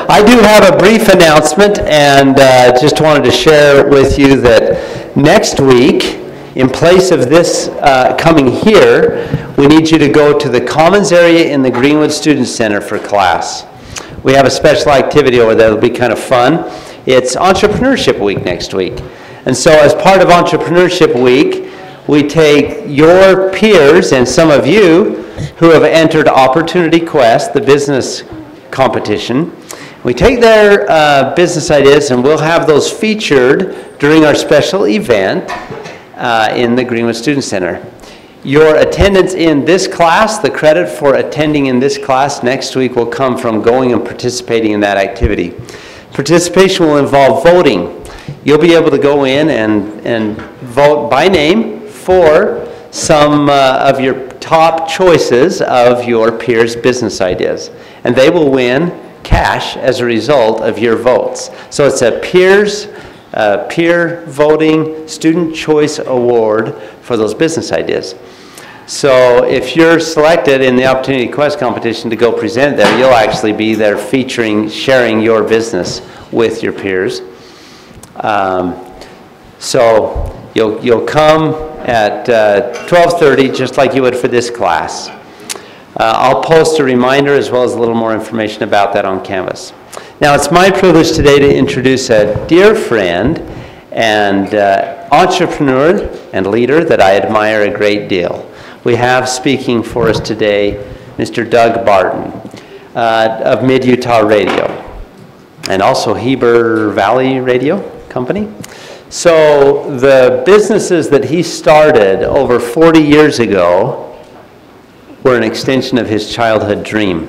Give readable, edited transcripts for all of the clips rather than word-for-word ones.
I do have a brief announcement, and just wanted to share with you that next week, in place of this coming here, we need you to go to the Commons area in the Greenwood Student Center for class. We have a special activity over there that'll be kind of fun. It's Entrepreneurship Week next week. And so as part of Entrepreneurship Week, we take your peers and some of you who have entered Opportunity Quest, the business competition. We take their business ideas and we'll have those featured during our special event in the Greenwood Student Center. Your attendance in this class, the credit for attending in this class next week will come from going and participating in that activity. Participation will involve voting. You'll be able to go in and vote by name for some of your top choices of your peers' business ideas. And they will win cash as a result of your votes. So it's a peer voting student choice award for those business ideas. So if you're selected in the Opportunity Quest competition to go present there, you'll actually be there featuring, sharing your business with your peers. So you'll come at 12:30, just like you would for this class. I'll post a reminder as well as a little more information about that on Canvas. Now, it's my privilege today to introduce a dear friend and entrepreneur and leader that I admire a great deal. We have speaking for us today Mr. Doug Barton of Mid-Utah Radio and also Heber Valley Radio Company. So the businesses that he started over 40 years ago were an extension of his childhood dream.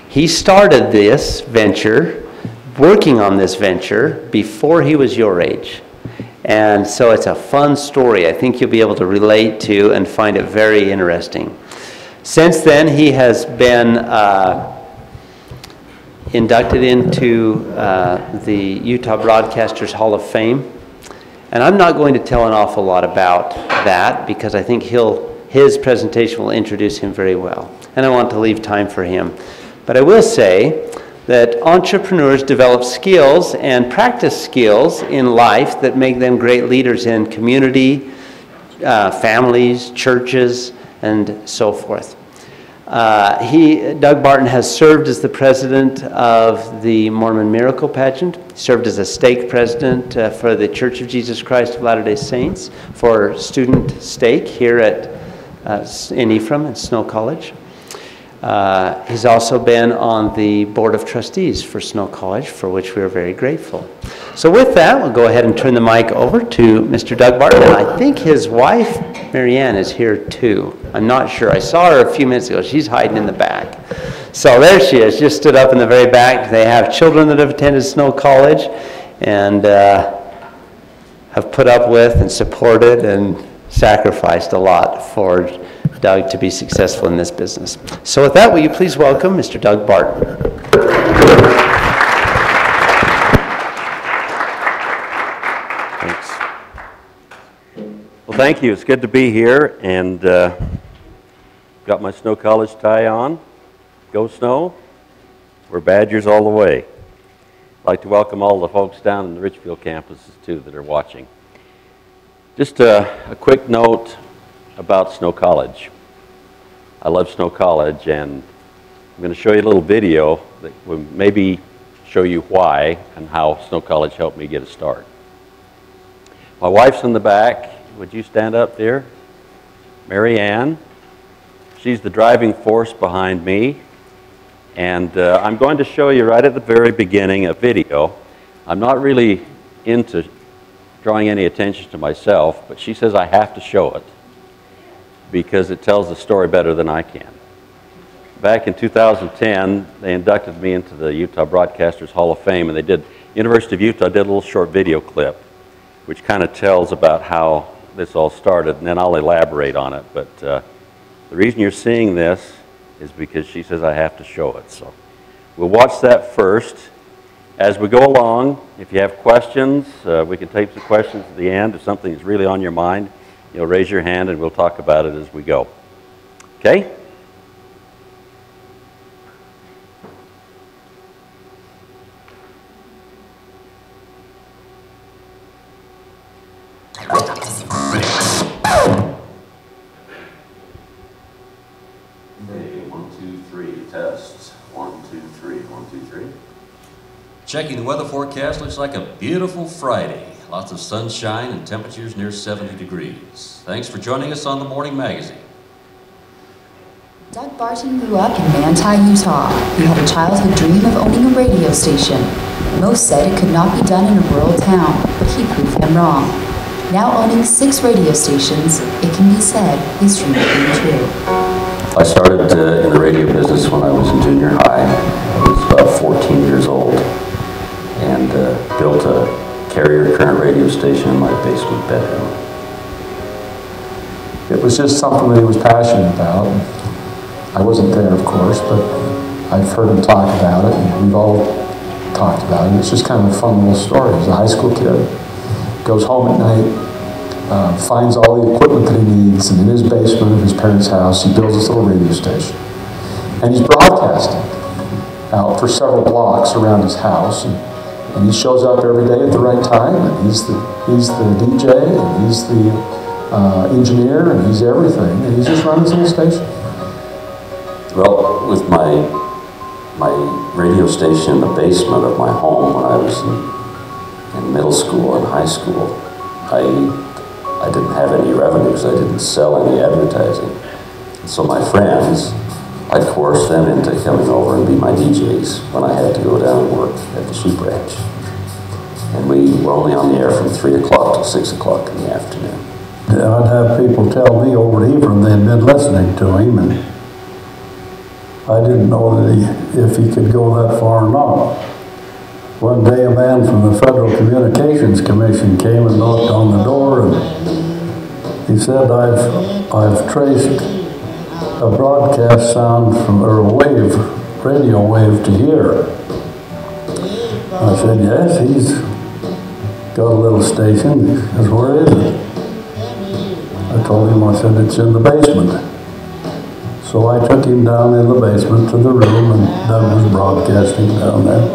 He started this venture, working on this venture, before he was your age. And so it's a fun story I think you'll be able to relate to and find it very interesting. Since then, he has been inducted into the Utah Broadcasters Hall of Fame. And I'm not going to tell an awful lot about that because I think his presentation will introduce him very well. And I want to leave time for him. But I will say that entrepreneurs develop skills and practice skills in life that make them great leaders in community, families, churches, and so forth. Doug Barton has served as the president of the Mormon Miracle Pageant, served as a stake president for the Church of Jesus Christ of Latter-day Saints for student stake here in Ephraim and Snow College. He's also been on the board of trustees for Snow College, for which we are very grateful. So with that, we'll go ahead and turn the mic over to Mr. Doug Barton. And I think his wife, Marianne, is here too. I'm not sure. I saw her a few minutes ago. She's hiding in the back. So there she is, just stood up in the very back. They have children that have attended Snow College and have put up with and supported and sacrificed a lot for Doug to be successful in this business. So with that, will you please welcome Mr. Doug Barton. Thanks. Well, thank you. It's good to be here, and got my Snow College tie on. Go Snow. We're Badgers all the way. I'd like to welcome all the folks down in the Richfield campuses, too, that are watching. Just a quick note about Snow College. I love Snow College, and I'm going to show you a little video that will maybe show you why and how Snow College helped me get a start. My wife's in the back. Would you stand up there? Marianne. She's the driving force behind me. And I'm going to show you right at the very beginning a video. I'm not really into drawing any attention to myself, but she says I have to show it because it tells the story better than I can. Back in 2010, they inducted me into the Utah Broadcasters Hall of Fame, and University of Utah did a little short video clip, which kind of tells about how this all started, and then I'll elaborate on it. But the reason you're seeing this is because she says I have to show it. So we'll watch that first. As we go along, if you have questions, we can take some questions at the end. If something is really on your mind, you'll raise your hand and we'll talk about it as we go. Okay? Okay, 1, 2, 3, test. 1, 2, 3, 1, 2, 3. Checking the weather forecast, looks like a beautiful Friday. Lots of sunshine and temperatures near 70 degrees. Thanks for joining us on the Morning Magazine. Doug Barton grew up in Manti, Utah. He had a childhood dream of owning a radio station. Most said it could not be done in a rural town, but he proved them wrong. Now owning 6 radio stations, it can be said his dream came true. I started in the radio business when I was in junior high. I was about 14 years old and built a carrier current radio station in my basement bedroom. It was just something that he was passionate about. I wasn't there, of course, but I've heard him talk about it, and we've all talked about it. It's just kind of a fun little story. He's a high school kid, goes home at night, finds all the equipment that he needs, and in his basement of his parents' house, he builds this little radio station. And he's broadcasting out for several blocks around his house, and he shows up every day at the right time, and he's the DJ, and he's the engineer, and he's everything, and he's just running his little station. Well, with my radio station in the basement of my home when I was in middle school and high school, I didn't have any revenues. I didn't sell any advertising. So my friends, I forced them into coming over and be my DJs when I had to go down and work at the sheep ranch. And we were only on the air from 3 o'clock till 6 o'clock in the afternoon. I'd have people tell me over at Heber they'd been listening to him, and I didn't know that if he could go that far or not. One day a man from the Federal Communications Commission came and knocked on the door, and he said, I've traced a broadcast sound from, or a wave, radio wave to here. I said, yes, he's got a little station. He says, where is it? I told him, I said, it's in the basement. So I took him down in the basement to the room, and Doug was broadcasting down there.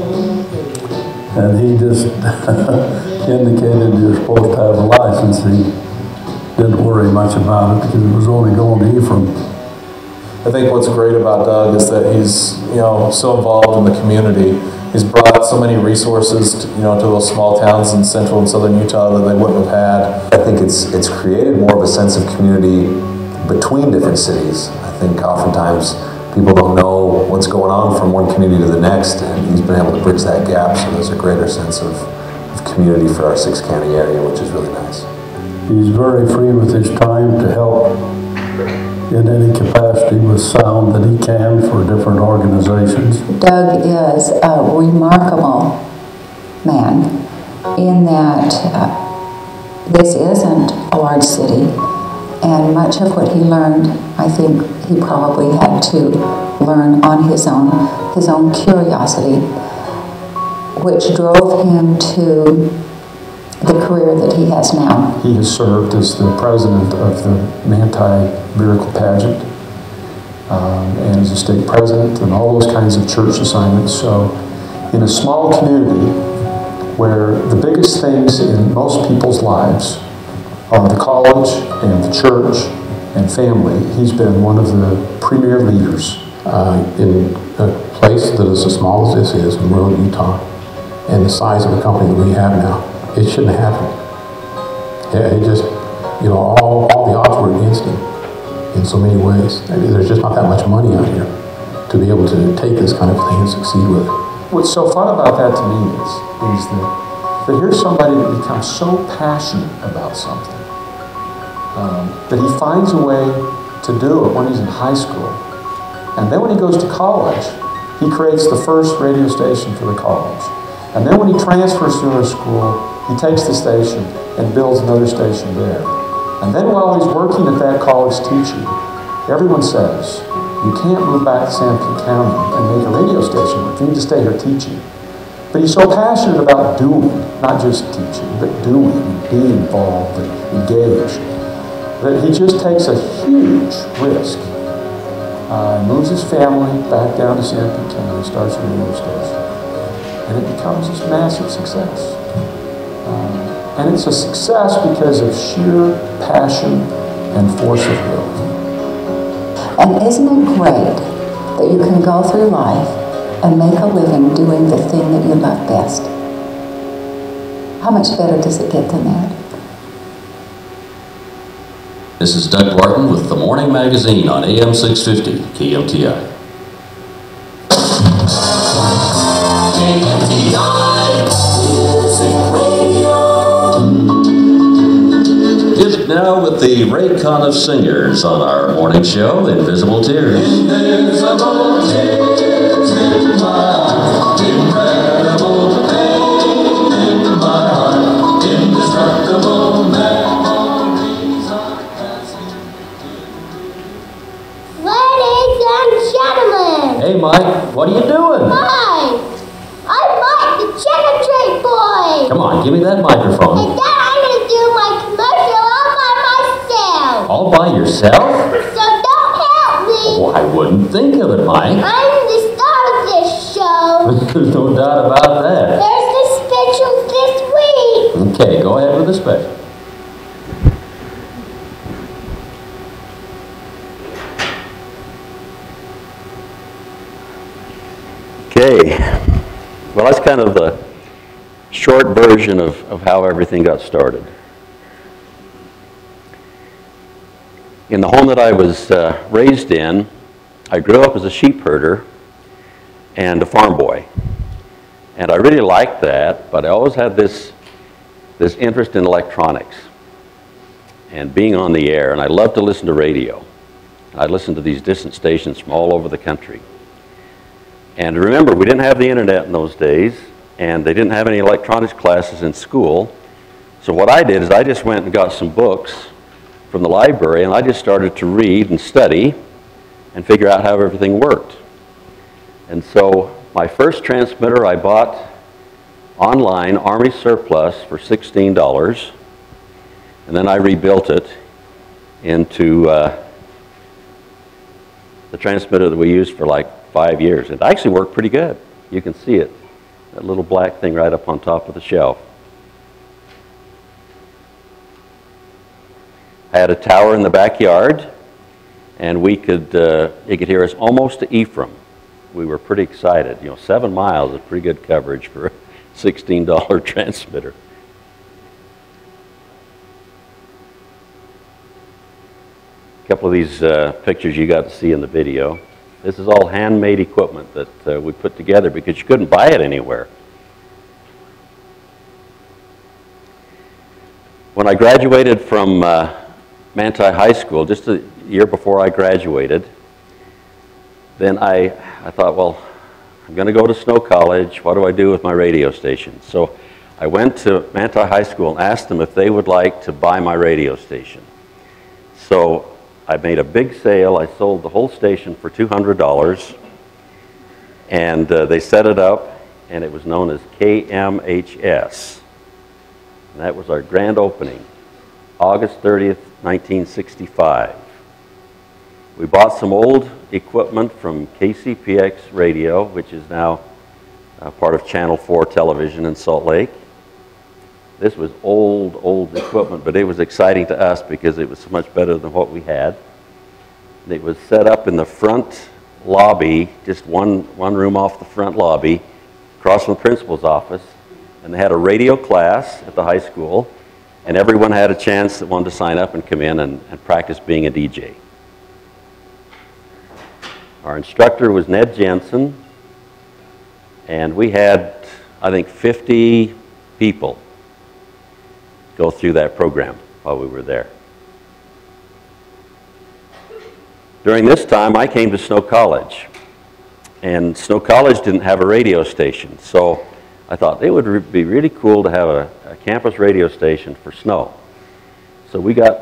And he just indicated you're supposed to have a license. He didn't worry much about it because it was only going to Ephraim. I think what's great about Doug is that he's, so involved in the community. He's brought so many resources, to those small towns in central and southern Utah that they wouldn't have had. I think it's created more of a sense of community between different cities. I think oftentimes people don't know what's going on from one community to the next, and he's been able to bridge that gap, so there's a greater sense of community for our six-county area, which is really nice. He's very free with his time to help in any capacity with sound that he can for different organizations. Doug is a remarkable man in that this isn't a large city, and much of what he learned, I think he probably had to learn on his own curiosity, which drove him to the career that he has now. He has served as the president of the Mormon Miracle Pageant, and as a state president, and all those kinds of church assignments. So in a small community where the biggest things in most people's lives are the college and the church and family, he's been one of the premier leaders. In a place that is as small as this is in rural Utah, and the size of the company that we have now, it shouldn't have happened. It just, all the odds were against him in so many ways. I mean, there's just not that much money out here to be able to take this kind of thing and succeed with it. What's so fun about that to me is that here's somebody that becomes so passionate about something that he finds a way to do it when he's in high school. And then when he goes to college, he creates the first radio station for the college. And then when he transfers to another school, he takes the station and builds another station there. And then while he's working at that college teaching, everyone says, you can't move back to Sanpete County and make a radio station. You need to stay here teaching. But he's so passionate about doing, not just teaching, but doing and being involved and engaged, that he just takes a huge risk. Moves his family back down to Sanpete County, starts a radio station. And it becomes this massive success. And it's a success because of sheer passion and force of will. And isn't it great that you can go through life and make a living doing the thing that you love best? How much better does it get than that? This is Doug Barton with the Morning Magazine on AM 650 KMTI. Music now with the Raycon of Singers on our morning show, Invisible Tears. Invisible tears in my heart, incredible pain in my heart, indestructible memories are passing. Ladies and gentlemen. Hey Mike, what are you doing? Hi. I'm Mike, the chicken treat boy. Come on, give me that microphone. And then I'm going to do my commercial all by myself. All by yourself? So don't help me. Oh, I wouldn't think of it, Mike. I'm the star of this show. There's no doubt about that. There's the specials this week. Okay, go ahead with the special. Okay, well that's kind of the short version of how everything got started. In the home that I was raised in, I grew up as a sheep herder and a farm boy. And I really liked that, but I always had this interest in electronics and being on the air, and I loved to listen to radio. I'd listen to these distant stations from all over the country. And remember, we didn't have the internet in those days, and they didn't have any electronics classes in school. So what I did is I just went and got some books from the library, and I just started to read and study and figure out how everything worked. And so my first transmitter I bought online, Army surplus, for $16, and then I rebuilt it into the transmitter that we used for like 5 years. It actually worked pretty good. You can see it, that little black thing right up on top of the shelf. I had a tower in the backyard, and we could, you could hear us almost to Ephraim. We were pretty excited. You know, 7 miles is pretty good coverage for a $16 transmitter. A couple of these pictures you got to see in the video. This is all handmade equipment that we put together because you couldn't buy it anywhere. When I graduated from Manti High School, just a year before I graduated, then I thought, well, I'm going to go to Snow College. What do I do with my radio station? So I went to Manti High School and asked them if they would like to buy my radio station. So I made a big sale. I sold the whole station for $200, and they set it up, and it was known as KMHS. And that was our grand opening, August 30th, 1965. We bought some old equipment from KCPX Radio, which is now part of Channel 4 television in Salt Lake. This was old equipment, but it was exciting to us because it was so much better than what we had. And it was set up in the front lobby, just one room off the front lobby, across from the principal's office. And they had a radio class at the high school, and everyone had a chance that wanted to sign up and come in and practice being a DJ. Our instructor was Ned Jensen, and we had, I think, 50 people go through that program while we were there. During this time, I came to Snow College, and Snow College didn't have a radio station, so I thought it would be really cool to have a campus radio station for Snow. So we got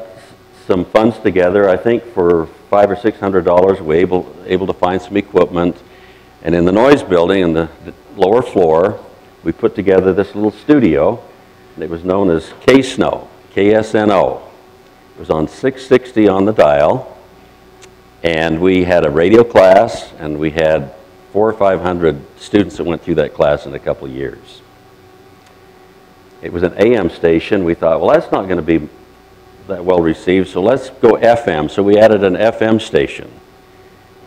some funds together. I think for $500 or $600, we were able to find some equipment, and in the noise building, in the lower floor, we put together this little studio. And it was known as K-Snow, KSNO. It was on 660 on the dial, and we had a radio class, and we had 400 or 500 students that went through that class in a couple of years. It was an AM station. We thought, well, that's not going to be that well received, so let's go FM. So we added an FM station,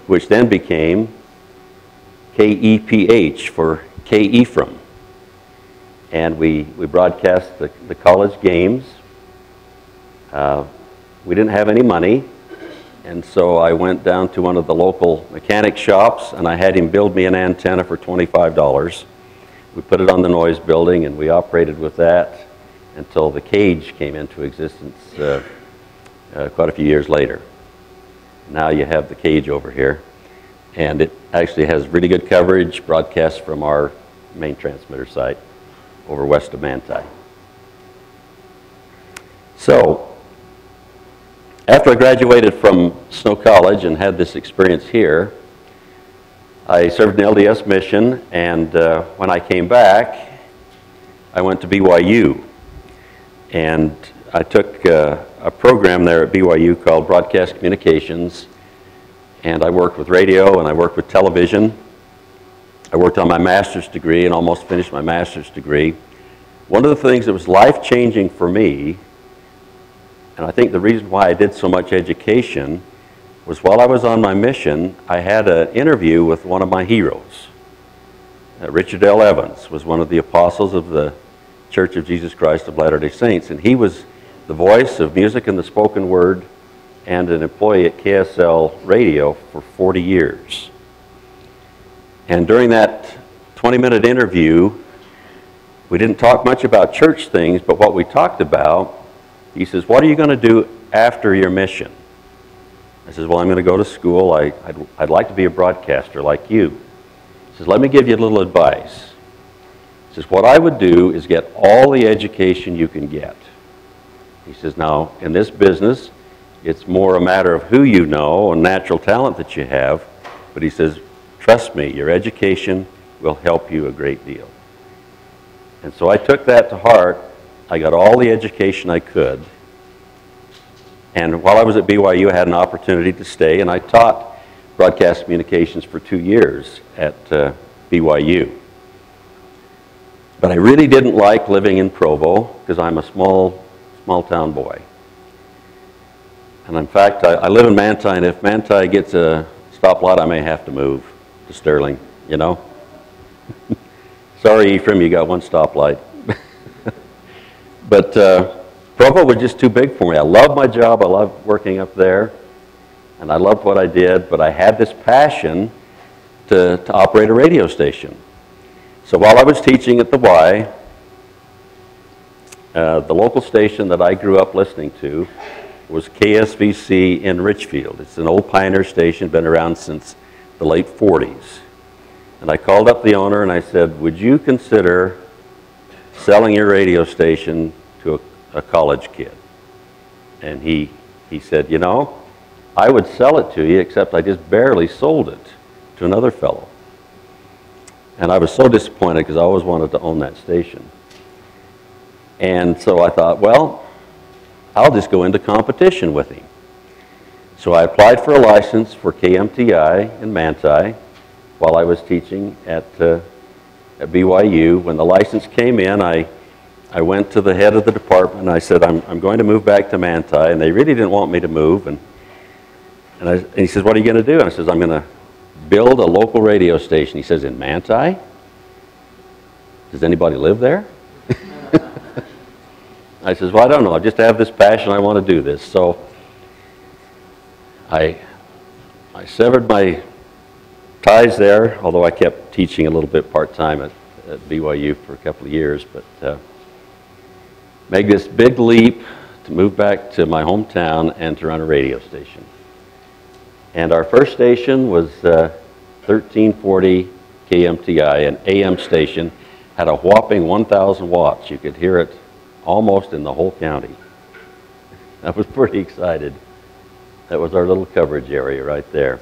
which then became KEPH for K. Ephraim. And we broadcast the college games. We didn't have any money, and so I went down to one of the local mechanic shops, and I had him build me an antenna for $25. We put it on the noise building, and we operated with that until the cage came into existence quite a few years later. Now you have the cage over here, and it actually has really good coverage, broadcast from our main transmitter site over west of Manti. So, after I graduated from Snow College and had this experience here, I served in the LDS mission, and when I came back, I went to BYU. And I took a program there at BYU called Broadcast Communications, and I worked with radio and I worked with television. I worked on my master's degree and almost finished my master's degree. One of the things that was life-changing for me, and I think the reason why I did so much education, was while I was on my mission, I had an interview with one of my heroes. Richard L. Evans was one of the apostles of the Church of Jesus Christ of Latter-day Saints, and he was the voice of music and the spoken word and an employee at KSL Radio for 40 years. And during that 20-minute interview, we didn't talk much about church things, but what we talked about, he says, what are you going to do after your mission? I says, well, I'm going to go to school. I'd like to be a broadcaster like you. He says, let me give you a little advice. He says, what I would do is get all the education you can get. He says, now, in this business, it's more a matter of who you know and natural talent that you have. But he says, trust me, your education will help you a great deal. And so I took that to heart. I got all the education I could. And while I was at BYU, I had an opportunity to stay, and I taught broadcast communications for 2 years at BYU. But I really didn't like living in Provo because I'm a small town boy. And in fact, I live in Manti, and if Manti gets a stoplight, I may have to move to Sterling, you know? Sorry, Ephraim, you got one stoplight. But Provo was just too big for me. I loved my job. I loved working up there. And I loved what I did, but I had this passion to operate a radio station. So while I was teaching at the Y, the local station that I grew up listening to was KSVC in Richfield. It's an old pioneer station, been around since the late 40s. And I called up the owner and I said, would you consider selling your radio station to a college kid? And he said, you know, I would sell it to you, except I just barely sold it to another fellow. And I was so disappointed because I always wanted to own that station. And so I thought, well, I'll just go into competition with him. So I applied for a license for KMTI in Manti while I was teaching at BYU. When the license came in, I went to the head of the department and I said, I'm going to move back to Manti, and they really didn't want me to move. And he says, what are you going to do? And I says, I'm going to build a local radio station. He says, in Manti? Does anybody live there? I says, well, I don't know. I just have this passion. I want to do this. So I severed my ties there, although I kept teaching a little bit part-time at BYU for a couple of years. But made this big leap to move back to my hometown and to run a radio station. And our first station was 1340 KMTI, an AM station, had a whopping 1,000 watts. You could hear it almost in the whole county. I was pretty excited. That was our little coverage area right there.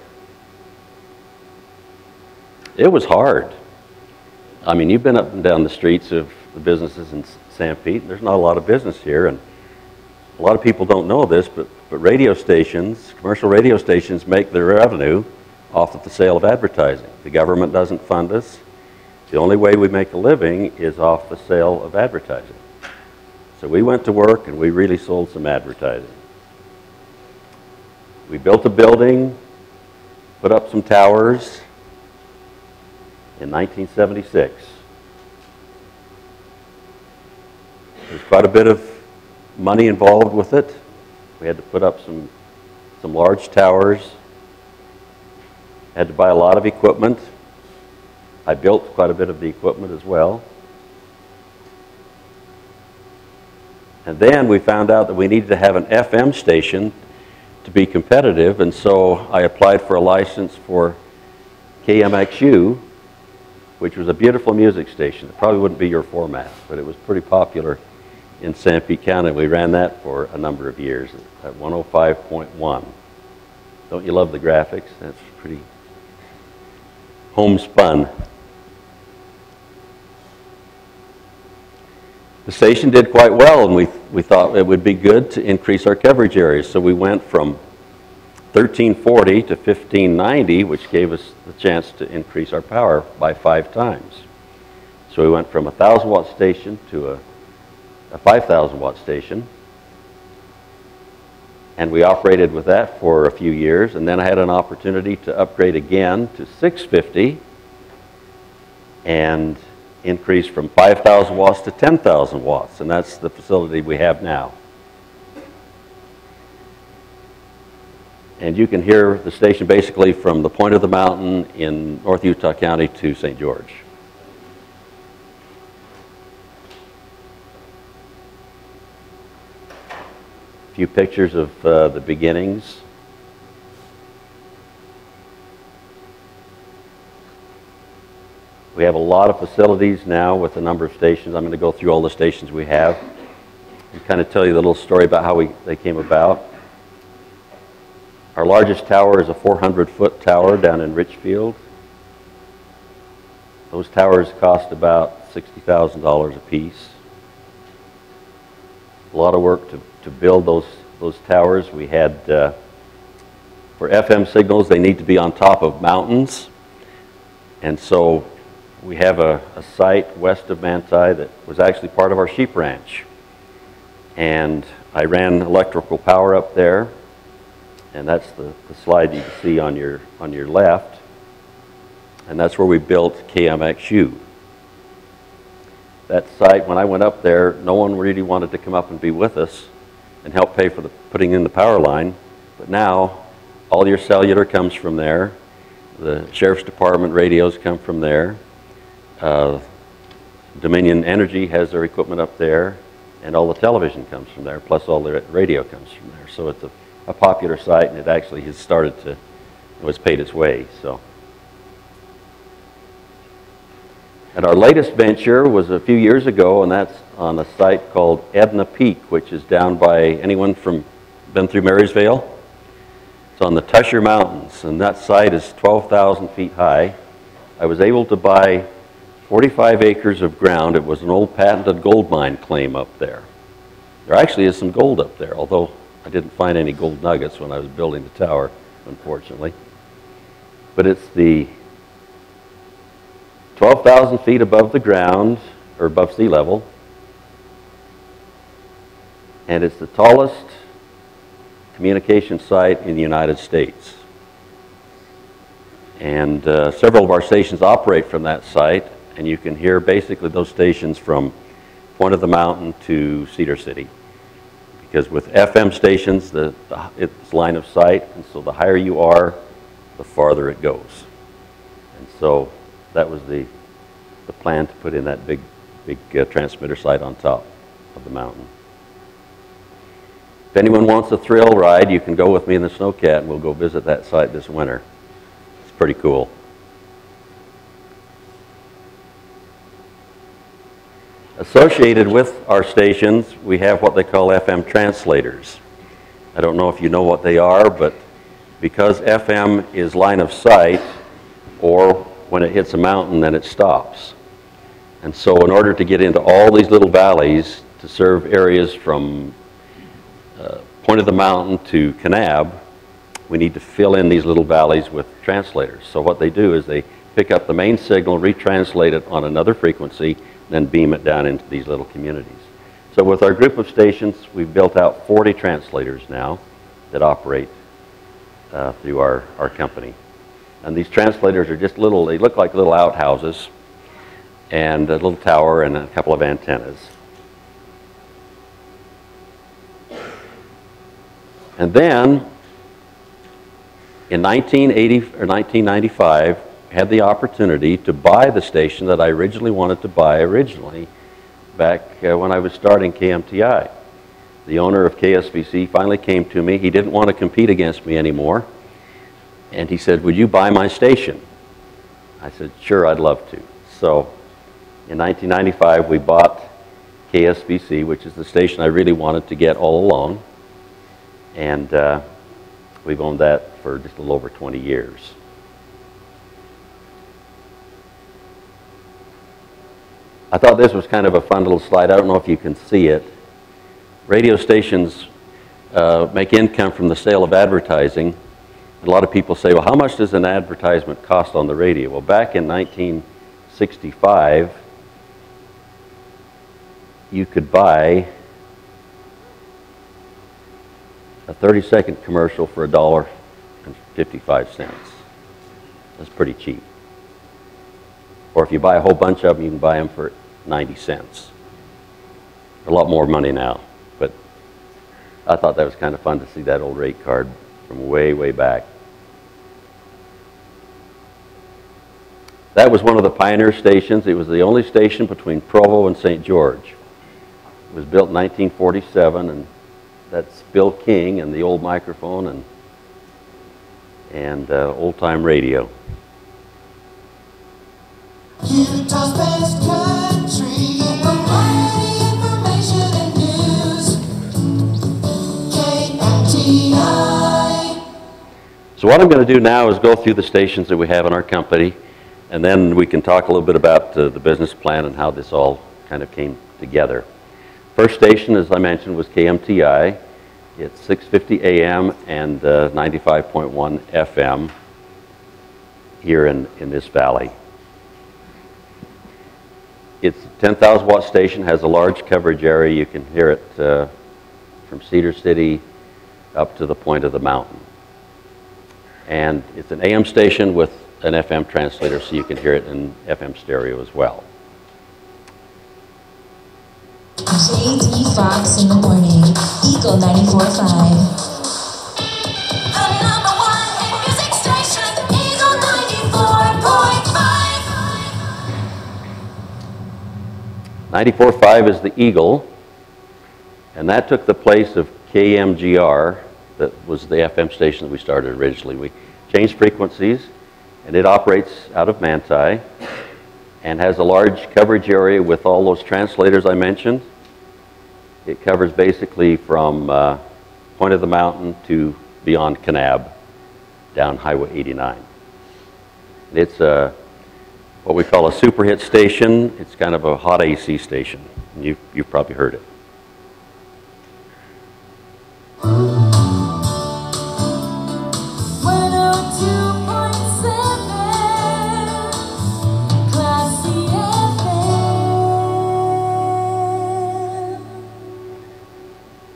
It was hard. I mean, you've been up and down the streets of the businesses in St. Pete. There's not a lot of business here, and a lot of people don't know this, but radio stations, commercial radio stations, make their revenue off of the sale of advertising. The government doesn't fund us. The only way we make a living is off the sale of advertising. So we went to work and we really sold some advertising. We built a building, put up some towers in 1976. There's quite a bit of money involved with it. We had to put up some large towers. Had to buy a lot of equipment. I built quite a bit of the equipment as well. And then we found out that we needed to have an FM station to be competitive, and so I applied for a license for KMXU, which was a beautiful music station. It probably wouldn't be your format, but it was pretty popular in Sanpete County. We ran that for a number of years at 105.1. Don't you love the graphics? That's pretty homespun. The station did quite well, and we thought it would be good to increase our coverage areas. So we went from 1340 to 1590, which gave us the chance to increase our power by 5 times. So we went from a 1,000-watt station to a 5,000-watt station. And we operated with that for a few years, and then I had an opportunity to upgrade again to 650 and increase from 5,000 watts to 10,000 watts, and that's the facility we have now. And you can hear the station basically from the point of the mountain in North Utah County to St. George. A few pictures of the beginnings. We have a lot of facilities now with a number of stations. I'm going to go through all the stations we have and kind of tell you the little story about how they came about. Our largest tower is a 400-foot tower down in Richfield. Those towers cost about $60,000 a piece. A lot of work to build those towers. We had, for FM signals, they need to be on top of mountains. And so we have a site west of Manti that was actually part of our sheep ranch. And I ran electrical power up there. And that's the slide you can see on your left. And that's where we built KMXU. That site, when I went up there, no one really wanted to come up and be with us and help pay for putting in the power line. But now, all your cellular comes from there. The Sheriff's Department radios come from there. Dominion Energy has their equipment up there, and all the television comes from there, plus all the radio comes from there. So it's a popular site, and it actually has started to, it was paid its way. So. And our latest venture was a few years ago, and that's on a site called Edna Peak, which is down by, anyone been through Marysvale? It's on the Tusher Mountains, and that site is 12,000 feet high. I was able to buy 45 acres of ground. It was an old patented gold mine claim up there. There actually is some gold up there, although I didn't find any gold nuggets when I was building the tower, unfortunately. But it's the 12,000 feet above the ground, or above sea level, and it's the tallest communication site in the United States. And several of our stations operate from that site, and you can hear basically those stations from Point of the Mountain to Cedar City. Because with FM stations, it's line of sight, and so the higher you are, the farther it goes. And so that was the plan to put in that big transmitter site on top of the mountain. If anyone wants a thrill ride, you can go with me in the Snowcat, and we'll go visit that site this winter. It's pretty cool. Associated with our stations, we have what they call FM translators. I don't know if you know what they are, but because FM is line of sight, or when it hits a mountain, then it stops. And so in order to get into all these little valleys to serve areas from Point of the Mountain to Kanab, we need to fill in these little valleys with translators. So what they do is they pick up the main signal, retranslate it on another frequency, then beam it down into these little communities. So with our group of stations, we've built out 40 translators now that operate through our company. And these translators are just little, they look like little outhouses, and a little tower and a couple of antennas. And then, in 1980 or 1995, I had the opportunity to buy the station that I originally wanted to buy back when I was starting KMTI. The owner of KSBC finally came to me. He didn't want to compete against me anymore. And he said, "Would you buy my station?" I said, "Sure, I'd love to." So in 1995, we bought KSBC, which is the station I really wanted to get all along. And we've owned that for just a little over 20 years. I thought this was kind of a fun little slide. I don't know if you can see it. Radio stations make income from the sale of advertising. A lot of people say, well, how much does an advertisement cost on the radio? Well, back in 1965, you could buy a 30-second commercial for $1.55. That's pretty cheap. Or if you buy a whole bunch of them, you can buy them for 90 cents. A lot more money now, but I thought that was kind of fun to see that old rate card from way, way back. That was one of the pioneer stations. It was the only station between Provo and St. George. It was built in 1947, and that's Bill King and the old microphone and old-time radio. Utah's best country, variety, information, and news. KMTI. So what I'm going to do now is go through the stations that we have in our company, and then we can talk a little bit about the business plan and how this all kind of came together. First station, as I mentioned, was KMTI. It's 650 AM and 95.1 FM here in this valley. It's a 10,000 watt station, has a large coverage area. You can hear it from Cedar City up to the point of the mountain. And it's an AM station with an FM translator, so you can hear it in FM stereo as well. J.D. Fox in the morning, Eagle 94.5. Number one hit music station, Eagle 94.5. 94.5 is the Eagle, and that took the place of KMGR, that was the FM station that we started originally. We changed frequencies, and it operates out of Manti and has a large coverage area with all those translators I mentioned. It covers basically from Point of the Mountain to beyond Kanab, down Highway 89. It's what we call a super hit station. It's kind of a hot AC station. You've probably heard it.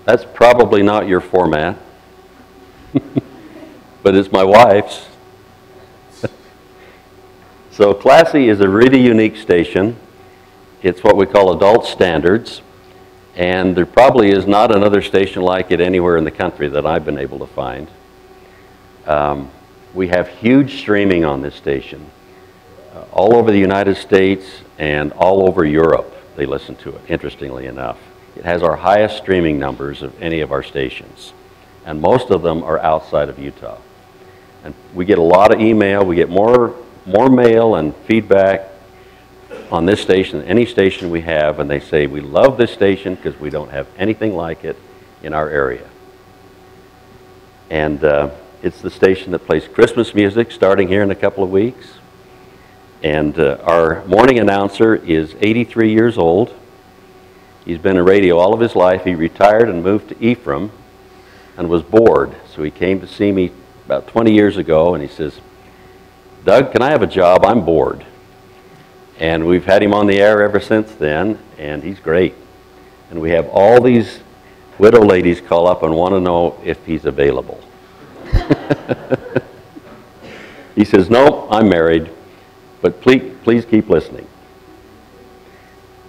That's probably not your format, but it's my wife's. So Classy is a really unique station. It's what we call adult standards, and there probably is not another station like it anywhere in the country that I've been able to find. We have huge streaming on this station. All over the United States and all over Europe, they listen to it, interestingly enough. It has our highest streaming numbers of any of our stations, and most of them are outside of Utah. And we get a lot of email. We get more mail and feedback on this station than any station we have, and they say, we love this station because we don't have anything like it in our area. And it's the station that plays Christmas music starting here in a couple of weeks. And our morning announcer is 83 years old. He's been in radio all of his life. He retired and moved to Ephraim and was bored. So he came to see me about 20 years ago, and he says, Doug, can I have a job? I'm bored. And we've had him on the air ever since then, and he's great. And we have all these widow ladies call up and want to know if he's available. He says, no, I'm married, but please keep listening.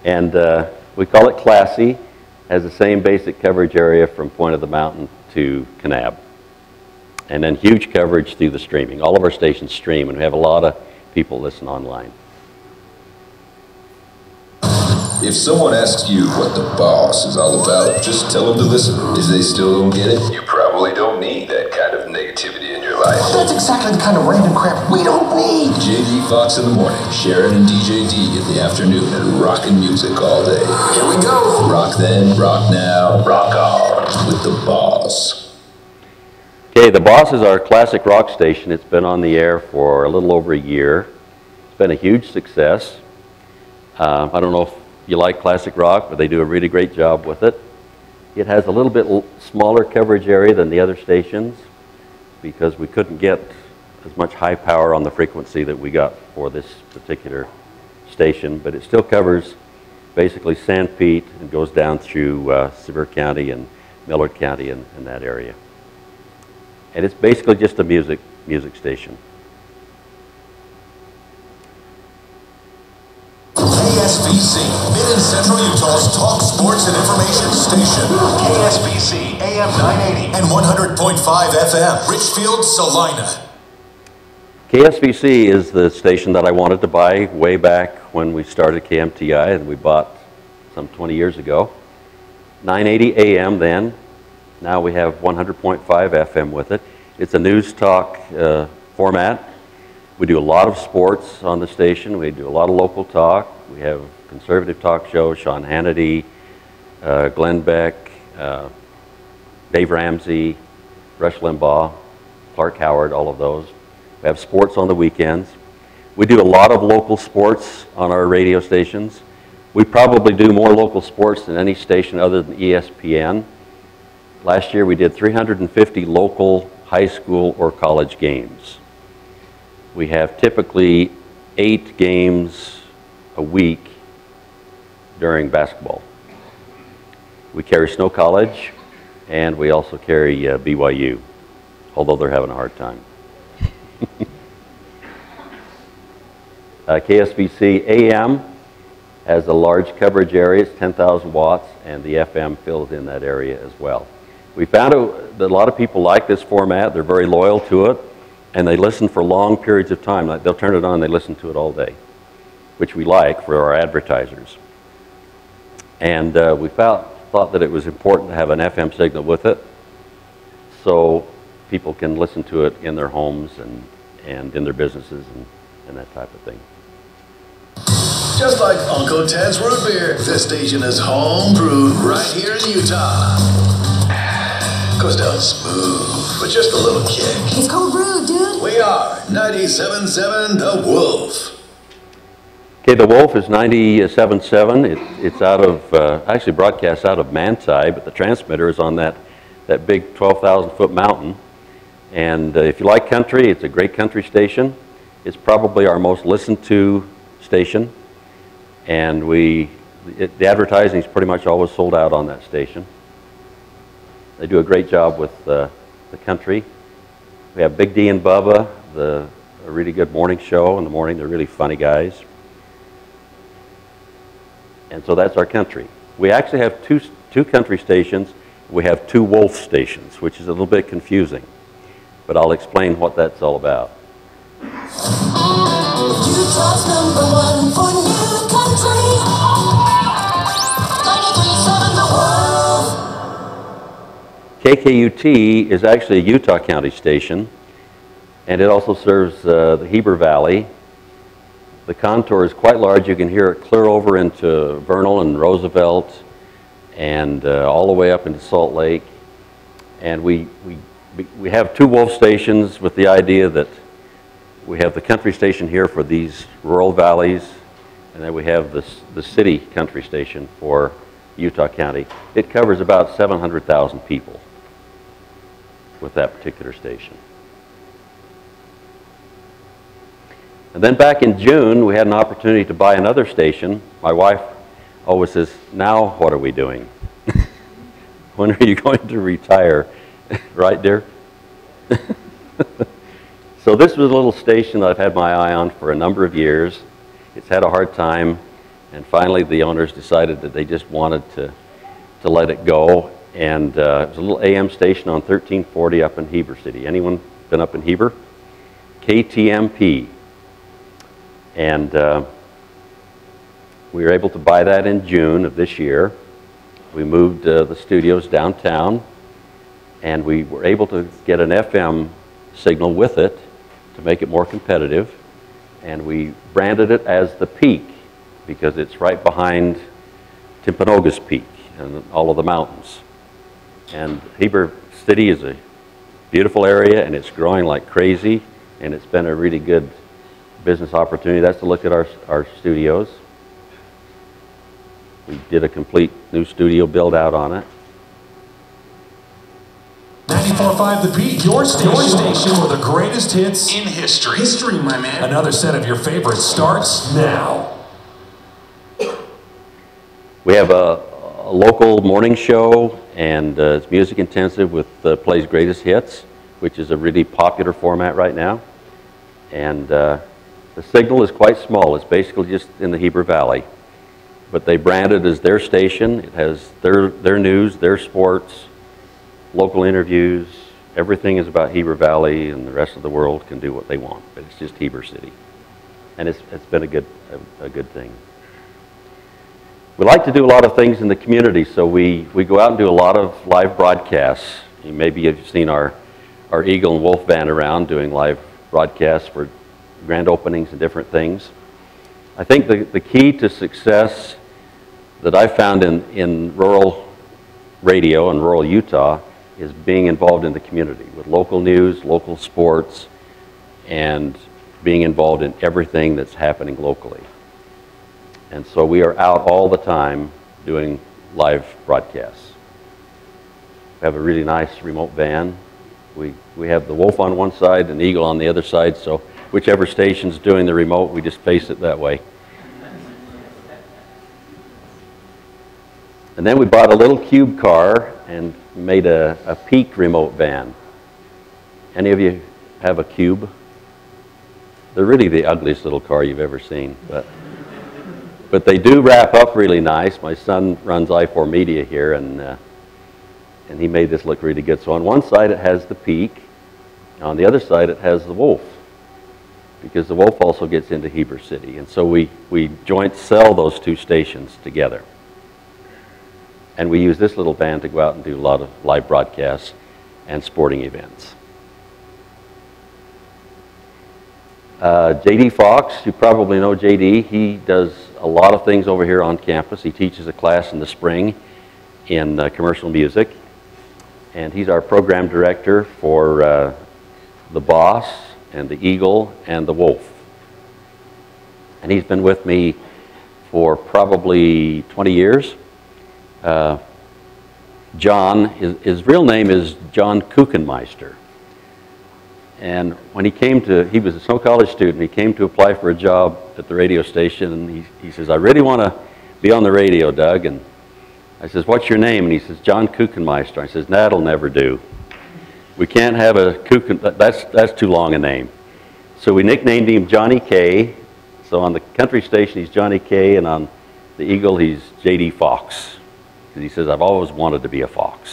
And we call it Classy, has the same basic coverage area from Point of the Mountain to Kanab. And then huge coverage through the streaming. All of our stations stream, and we have a lot of people listen online. If someone asks you what the boss is all about, just tell them to listen. If they still don't get it, you probably don't need that kind of negativity in your life. That's exactly the kind of random crap we don't need. J.D. Fox in the morning, Sharon and DJ D in the afternoon, and rockin' music all day. Here we go. Rock then, rock now, rock on with the boss. Okay, the Boss is our classic rock station. It's been on the air for a little over a year. It's been a huge success. I don't know if you like classic rock, but they do a really great job with it. It has a little bit smaller coverage area than the other stations because we couldn't get as much high power on the frequency that we got for this particular station, but it still covers basically San Pete and goes down through Sevier County and Millard County and that area. And it's basically just a music station. KSBC, Mid and Central Utah's talk, sports, and information station. KSBC, AM 980 and 100.5 FM, Richfield, Salina. KSBC is the station that I wanted to buy way back when we started KMTI, and we bought some 20 years ago. 980 AM then. Now we have 100.5 FM with it. It's a news talk format. We do a lot of sports on the station. We do a lot of local talk. We have conservative talk shows, Sean Hannity, Glenn Beck, Dave Ramsey, Rush Limbaugh, Clark Howard, all of those. We have sports on the weekends. We do a lot of local sports on our radio stations. We probably do more local sports than any station other than ESPN. Last year we did 350 local high school or college games. We have typically 8 games a week during basketball. We carry Snow College, and we also carry BYU, although they're having a hard time. KSBC AM has a large coverage area. It's 10,000 watts, and the FM fills in that area as well. We found that a lot of people like this format. They're very loyal to it, and they listen for long periods of time. Like, they'll turn it on and they listen to it all day, which we like for our advertisers. And we thought that it was important to have an FM signal with it so people can listen to it in their homes and in their businesses and that type of thing. Just like Uncle Ted's Root Beer, this station is home brewed right here in Utah. Goes down smooth, with just a little kick. It's cold brew, dude. We are 97.7 The Wolf. Okay, The Wolf is 97.7. It's out of, actually broadcasts out of Manti, but the transmitter is on that big 12,000-foot mountain. And if you like country, it's a great country station. It's probably our most listened to station. And the advertising is pretty much always sold out on that station. They do a great job with the country. We have Big D and Bubba, a really good morning show in the morning. They're really funny guys. And so that's our country. We actually have two country stations. We have 2 Wolf stations, which is a little bit confusing. But I'll explain what that's all about. Utah's #1 for new country. 93.7 The Wolf. KKUT is actually a Utah County station, and it also serves the Heber Valley. The contour is quite large. You can hear it clear over into Vernal and Roosevelt and all the way up into Salt Lake. And we have 2 Wolf stations with the idea that we have the country station here for these rural valleys, and then we have the city country station for Utah County. It covers about 700,000 people with that particular station. And then back in June, we had an opportunity to buy another station. My wife always says, now what are we doing? when are you going to retire? Right, dear? So this was a little station that I've had my eye on for a number of years. It's had a hard time, and finally the owners decided that they just wanted to let it go. And it was a little AM station on 1340 up in Heber City. Anyone been up in Heber? KTMP. And we were able to buy that in June of this year. We moved the studios downtown, and we were able to get an FM signal with it to make it more competitive. And we branded it as the Peak because it's right behind Timpanogos Peak and all of the mountains. And Heber City is a beautiful area, and it's growing like crazy, and it's been a really good business opportunity. That's to look at our studios. We did a complete new studio build out on it. 94.5 The Peak, your station for the greatest hits in history. History, my man. Another set of your favorites starts now. We have a local morning show, and it's music intensive with plays greatest hits, which is a really popular format right now. And the signal is quite small. It's basically just in the Heber Valley. But they brand it as their station. It has their news, their sports, local interviews. Everything is about Heber Valley, and the rest of the world can do what they want. But it's just Heber City. And it's been a good thing. We like to do a lot of things in the community, so we go out and do a lot of live broadcasts. Maybe you've seen our Eagle and Wolf band around doing live broadcasts for grand openings and different things. I think the key to success that I found in rural radio and rural Utah is being involved in the community with local news, local sports, and being involved in everything that's happening locally. And so we are out all the time doing live broadcasts. We have a really nice remote van. We have the Wolf on one side and the Eagle on the other side, so whichever station's doing the remote, we just face it that way. And then we bought a little cube car and made a Peak remote van. Any of you have a cube? They're really the ugliest little car you've ever seen, but they do wrap up really nice. My son runs I4 Media here, and he made this look really good. So on one side it has the Peak, on the other side it has the Wolf, because the Wolf also gets into Heber City. And so we joint sell those two stations together. And we use this little van to go out and do a lot of live broadcasts and sporting events. J.D. Fox, you probably know J.D. He does a lot of things over here on campus. He teaches a class in the spring in commercial music. And he's our program director for the Boss and the Eagle and the Wolf. And he's been with me for probably 20 years. John, his real name is John Kuchenmeister. And when he was a Snow College student, he came to apply for a job at the radio station, and he says, I really want to be on the radio, Doug. And I says, what's your name? And he says, John Kuchenmeister. I says, that'll never do. We can't have a Kuchen, that's too long a name. So we nicknamed him Johnny K. So on the country station, he's Johnny K, and on the Eagle, he's J.D. Fox. Because he says, I've always wanted to be a fox.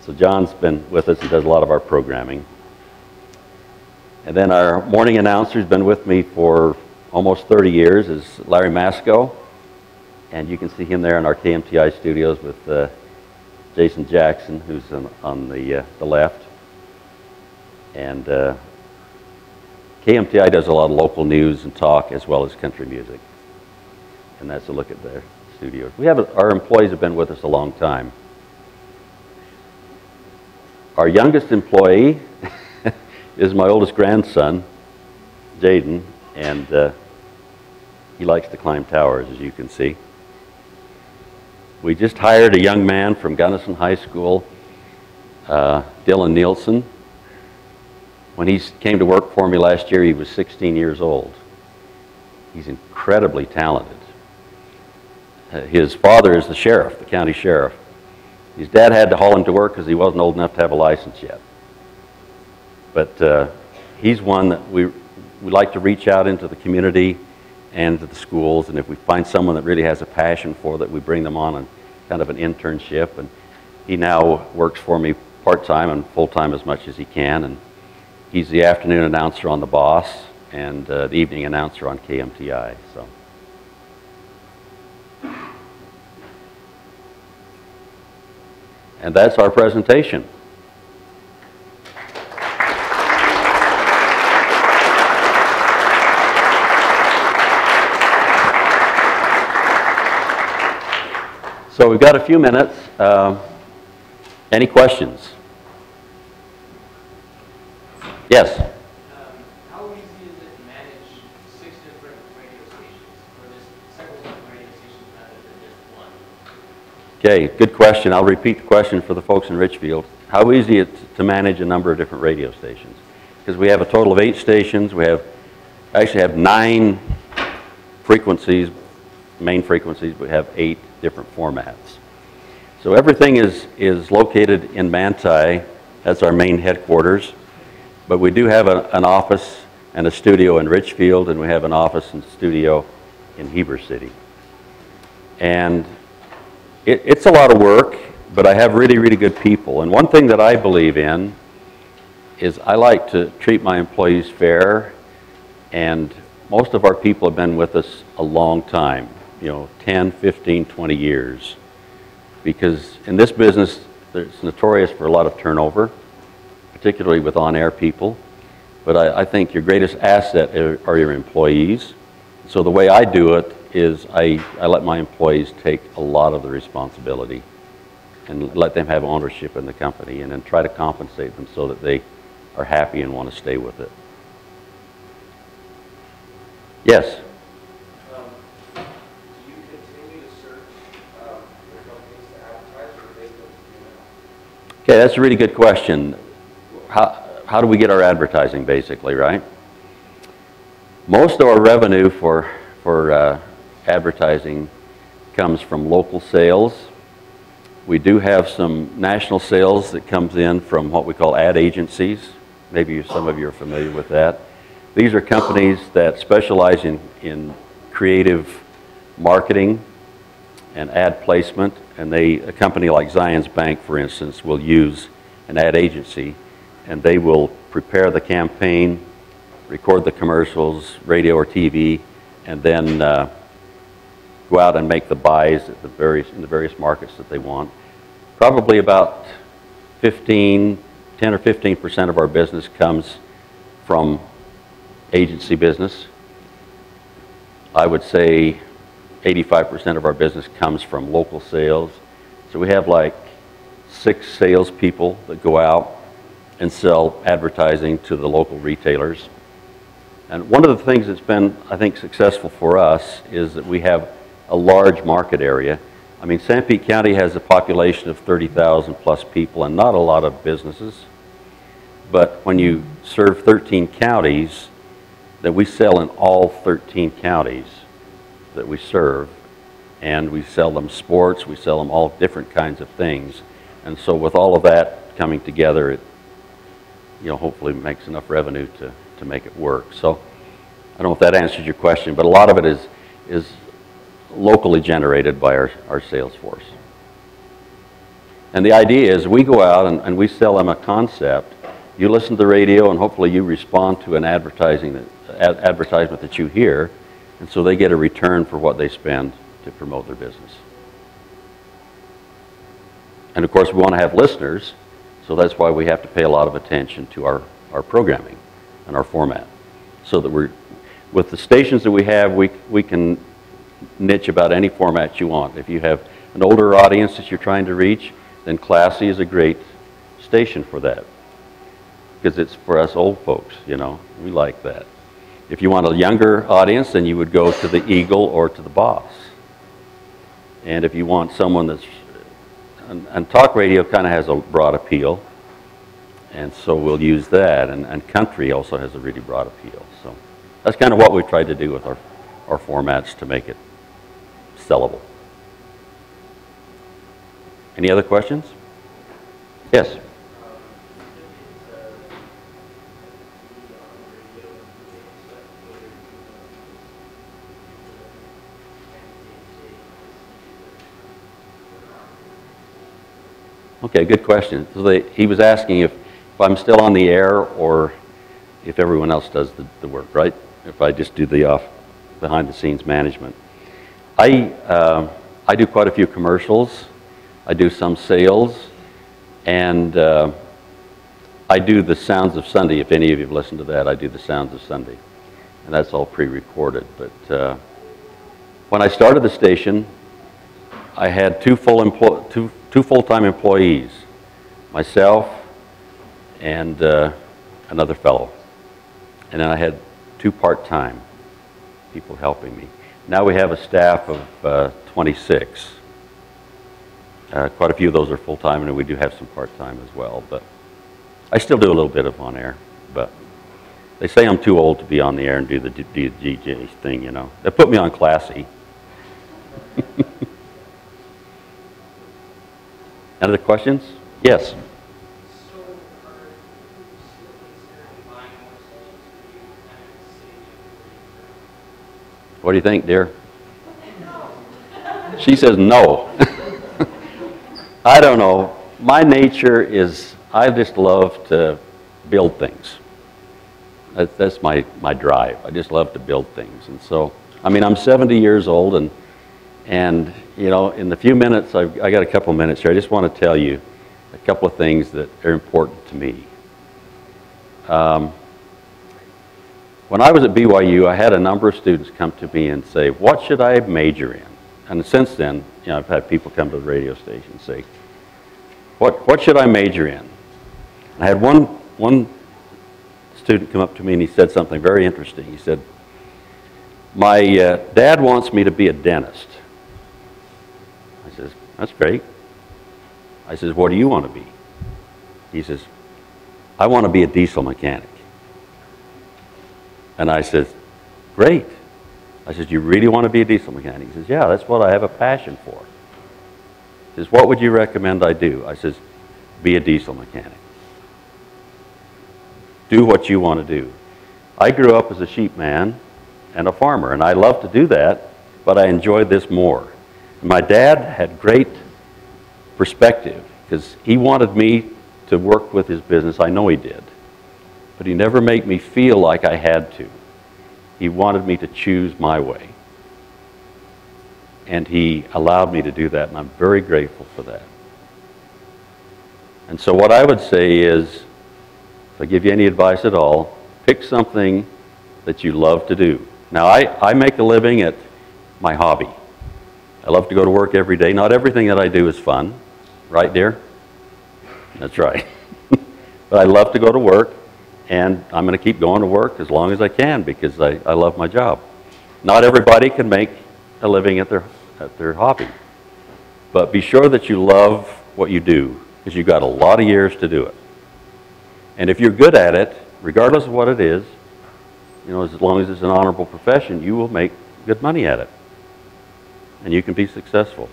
So John's been with us and does a lot of our programming. And then our morning announcer has been with me for almost 30 years is Larry Masco. And you can see him there in our KMTI studios with Jason Jackson, who's on the left. And KMTI does a lot of local news and talk as well as country music. And that's a look at their studios. Our employees have been with us a long time. Our youngest employee is my oldest grandson, Jaden, and he likes to climb towers, as you can see. We just hired a young man from Gunnison High School, Dylan Nielsen. When he came to work for me last year, he was 16 years old. He's incredibly talented. His father is the sheriff, the county sheriff, His dad had to haul him to work because he wasn't old enough to have a license yet. But he's one that we like to reach out into the community and to the schools, and if we find someone that really has a passion for that, we bring them on kind of an internship. And he now works for me part-time and full-time as much as he can, and he's the afternoon announcer on The Boss and the evening announcer on KMTI. So. And that's our presentation. So we've got a few minutes. Any questions? Yes? How easy is it to manage 6 different radio stations, or just several different radio stations rather than just one? Okay, good question. I'll repeat the question for the folks in Richfield. How easy is it to manage a number of different radio stations? Because we have a total of 8 stations. We actually have 9 frequencies, main frequencies. We have 8 different formats. So everything is located in Manti. That's our main headquarters. But we do have an office and a studio in Richfield, and we have an office and studio in Heber City. And it's a lot of work, but I have really, really good people. And one thing that I believe in is I like to treat my employees fair, and most of our people have been with us a long time, 10, 15, 20 years. Because in this business, it's notorious for a lot of turnover, particularly with on-air people. But I think your greatest asset are your employees. So the way I do it is I let my employees take a lot of the responsibility and let them have ownership in the company, and then try to compensate them so that they are happy and want to stay with it. Yes? Do you continue to search for companies to advertise, or they go to you? Okay, that's a really good question. How do we get our advertising, basically, right? Most of our revenue for advertising comes from local sales. We do have some national sales that comes in from what we call ad agencies. Maybe some of you are familiar with that. These are companies that specialize in creative marketing and ad placement, and a company like Zions Bank, for instance, will use an ad agency, and they will prepare the campaign, record the commercials, radio or TV, and then go out and make the buys at in the various markets that they want. Probably about 10 or 15% of our business comes from agency business. I would say 85% of our business comes from local sales. So we have like 6 salespeople that go out and sell advertising to the local retailers. And one of the things that's been, I think, successful for us is that we have a large market area. I mean, Sanpete County has a population of 30,000 plus people and not a lot of businesses. But when you serve 13 counties, that we sell in all 13 counties that we serve, and we sell them sports, we sell them all different kinds of things. And so with all of that coming together, it hopefully makes enough revenue to make it work. So I don't know if that answers your question, but a lot of it is locally generated by our sales force. And the idea is we go out and we sell them a concept. You listen to the radio, and hopefully you respond to an advertisement that you hear, and so they get a return for what they spend to promote their business. And of course, we want to have listeners, so that's why we have to pay a lot of attention to our programming and our format, so that with the stations that we have, we can niche about any format you want. If you have an older audience that you're trying to reach, then Classy is a great station for that, because it's for us old folks, we like that. If you want a younger audience, then you would go to the Eagle or to the Boss. And if you want someone that's, and talk radio kind of has a broad appeal, and so we'll use that, and country also has a really broad appeal. So that's kind of what we've tried to do with our formats to make it sellable. Any other questions? Yes. Okay, good question. So he was asking if I'm still on the air or if everyone else does the work, right? If I just do the behind-the-scenes management. I do quite a few commercials. I do some sales, and I do the Sounds of Sunday. If any of you have listened to that, I do the Sounds of Sunday, and that's all pre-recorded. But when I started the station, I had two full-time employees, myself and another fellow. And then I had 2 part-time people helping me. Now we have a staff of 26. Quite a few of those are full-time, and we do have some part-time as well. But I still do a little bit of on-air. But they say I'm too old to be on the air and do the DJ thing, you know. They put me on classy. Any other questions? Yes. What do you think, dear? She says no. I don't know. My nature is I just love to build things. That's my drive. I just love to build things. And so, I mean, I'm 70 years old, and you know, in the few minutes, I got a couple minutes here, I just want to tell you a couple of things that are important to me. When I was at BYU, I had a number of students come to me and say, what should I major in? And since then, you know, I've had people come to the radio station and say, what should I major in? I had one student come up to me and he said something very interesting. He said, my dad wants me to be a dentist. I says, that's great. I says, what do you want to be? He says, I want to be a diesel mechanic. And I says, great. I says, you really want to be a diesel mechanic? He says, yeah, that's what I have a passion for. He says, what would you recommend I do? I says, be a diesel mechanic. Do what you want to do. I grew up as a sheep man and a farmer, and I love to do that, but I enjoyed this more. My dad had great perspective because he wanted me to work with his business. I know he did. But he never made me feel like I had to. He wanted me to choose my way. And he allowed me to do that, and I'm very grateful for that. And so what I would say is, if I give you any advice at all, pick something that you love to do. Now, I make a living at my hobby. I love to go to work every day. Not everything that I do is fun. Right, dear? That's right. But I love to go to work, and I'm going to keep going to work as long as I can because I love my job. Not everybody can make a living at their hobby. But be sure that you love what you do because you've got a lot of years to do it. And if you're good at it, regardless of what it is, you know, as long as it's an honorable profession, you will make good money at it. And you can be successful.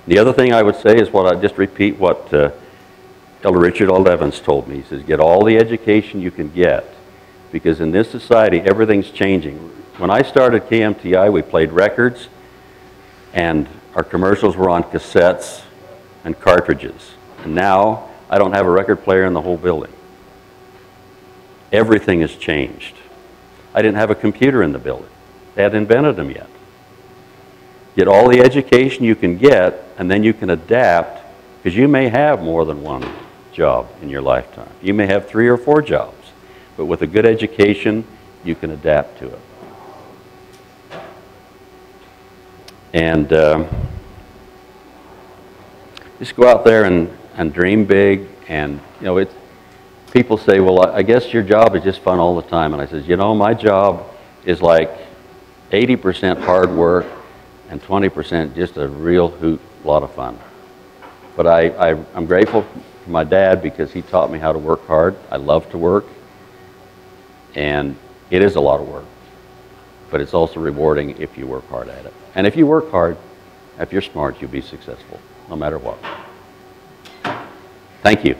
The other thing I would say is what I just repeat what Elder Richard L. Evans told me. He says, get all the education you can get because in this society, everything's changing. When I started KMTI, we played records and our commercials were on cassettes and cartridges. And now, I don't have a record player in the whole building. Everything has changed. I didn't have a computer in the building. They hadn't invented them yet. Get all the education you can get, and then you can adapt, because you may have more than one job in your lifetime. You may have 3 or 4 jobs, but with a good education, you can adapt to it. And just go out there and dream big. And you know, people say, well, I guess your job is just fun all the time. And I says, you know, my job is like 80% hard work and 20% just a real hoot, lot of fun. But I'm grateful for my dad because he taught me how to work hard. I love to work. And it is a lot of work. But it's also rewarding if you work hard at it. And if you work hard If you're smart, you'll be successful, no matter what. Thank you.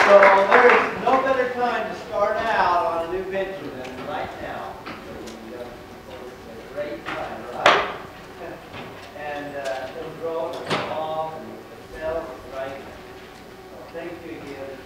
So there's no better time to start out on a new venture than right now. It's a great time, right? And it'll grow and evolve and excel right now. So thank you again.